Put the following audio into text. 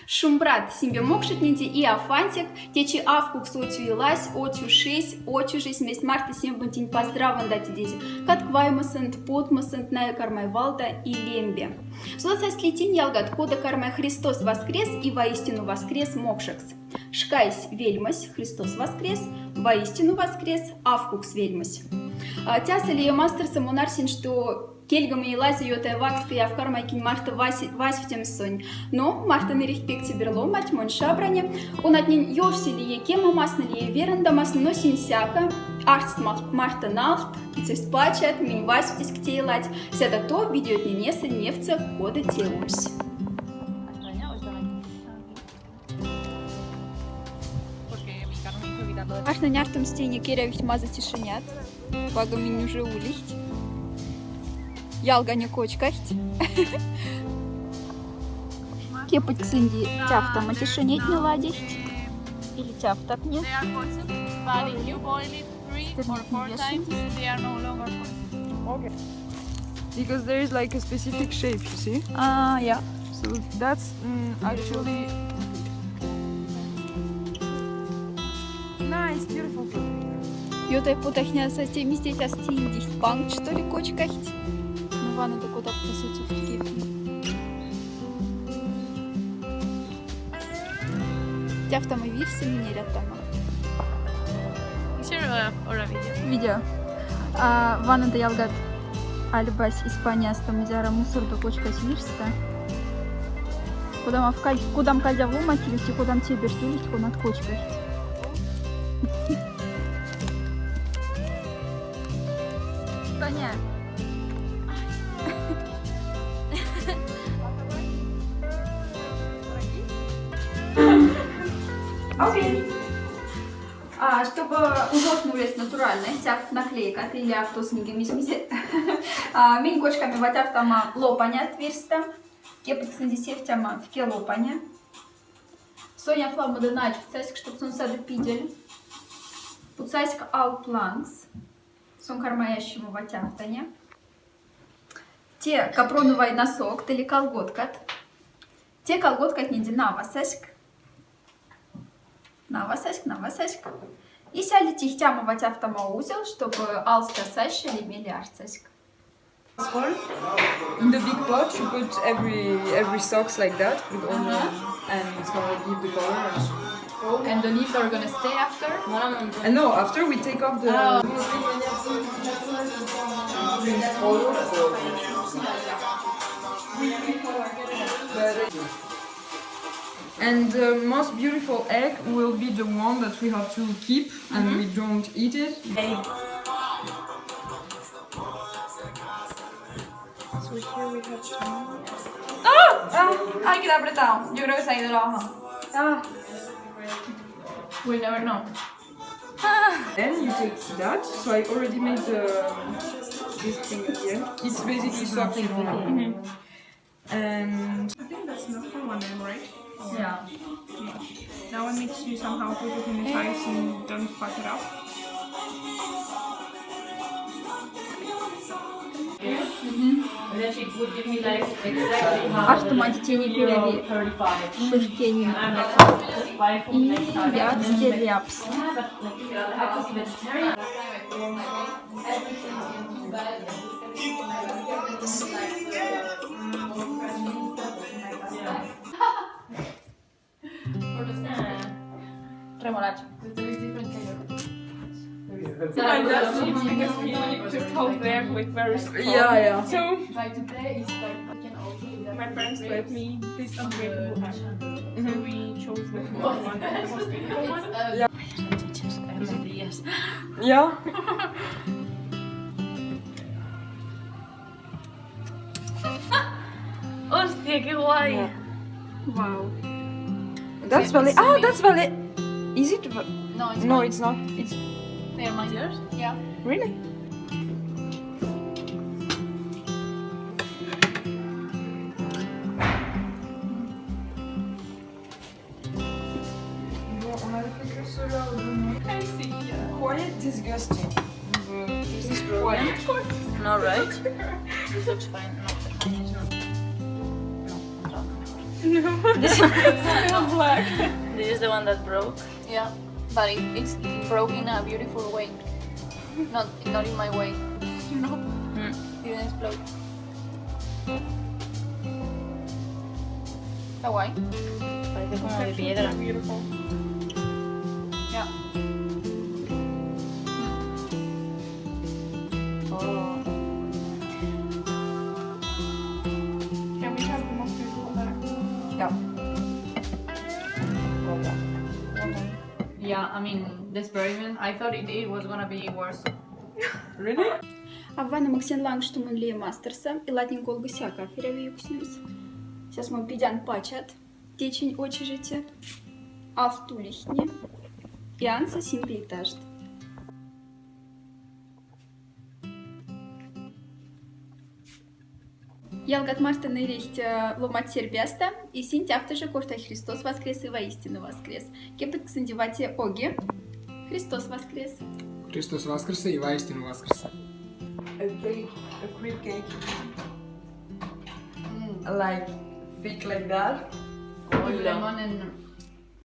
Шумбрат симбе мокшетнити и афантик, течи авкукс отю илась, отю шесть мест марта симбантин поздраван дати дези, каткваймасент, потмасент, ная кармай валда и лембе. Злоца слетин ялгат, кода кармай Христос воскрес и воистину воскрес мокшекс. Шкайсь вельмась, Христос воскрес, воистину воскрес, авкукс вельмась. Тяса ли мастерса монарсин, что Кельгам и лази йота вакска я в кармайкин Марта вась в тем сонь. Но Марта нерих пекти берло мать мон шабране, он от нин йовсили е кема масна ли веранда масна но синсяка, арст Марта налт, то есть пачат, мин вась в тиск телать, седа то видео не неса невца кода телусь. Аж на няртом стене керявить маза тишинят, багами уже улихть. Ялга не кочкахть. Кепать ксенди тяфта матишинеть не ладихть. Или тяфта пнет. Because there is like a specific shape, you see? Yeah. So that's actually nice, beautiful. Йотай путахня со теми здесь астиндихть. Банк что ли кочкахть? Ну ванна так куда по сути в кефе. Тяфта мы вирсы минерят там. Видео. Ванна да ялгат альбась Испания с тамузяра мусор до кочка свирста. Кудам кальдя в ломатились, кудам тебе штулить, кудам кочкахть. Таня. Окей. Чтобы ужотно улез натуральный, тяв наклейка, ты или авто с нигами смесит. Мин кочками ватяв там лопаня отверста. Кепот с надесев тяма в ке лопаня. Соня фламу дынач в цайск, чтоб сон сады пидели. Пуцайск алпланкс. Сон кармаящему ватяфтане. Те капроновый носок, тели колготкат. Те колготкат не навасаськ. Навасаськ. И сяли тихтяма ватяфтама узел, чтобы алста саща имели арцаськ. In the big pot, you put every socks like that with all and it's gonna give the color. And the leaves are gonna stay after? And no, after we take off the. And the most beautiful egg will be the one that we have to keep and we don't eat it. So here we have some. Ay, queda apretado. Yo creo que se ha ido la hoja. We'll never know. Then you take that. So I already made this thing here. It's basically something. And I think that's enough for one name, right? Yeah. Now I need to somehow put it in the ice and don't fuck it up. А что мы детей не перевели? Шишкени. И ядсти ляпс. Remolacha. I love cheese because we just hold there with very strong. yeah. So my friends let me this unbreakable hash. So we chose the one that was beautiful one. Yeah. Hostia, qué guay. Wow. That's valid. That's valid. Is it? No, it's No, it's not. It's They're mine. Yours? Yeah. really. Quite disgusting. This is quite. No, right? This looks fine. No, it's not. Still black. This is the one that broke. Yeah, but it's broke in a beautiful way. Not in my way. You know? Didn't explode. Está guay. Parece como de piedra. Beautiful. Yeah. Oh. Yeah, we have the most beautiful back. Yeah. Yeah, I mean, the experiment, I thought it was gonna be worse. Really? Avvana Maksen Langstumunli Мастерса и Латин Голгусяка Феревиюкснюс. Сейчас мы пидян пачат. Течень очижите. Автулихни. И анса симплитажд. Ялгат Мартин и Рихт ломать сербеста, и синть автоже корта Христос воскрес и воистину воскрес. Кепет к сандивате оги. Христос воскрес. Христос воскресе и воистину воскресе. A cake, a cream cake. Like, big like that. With lemon and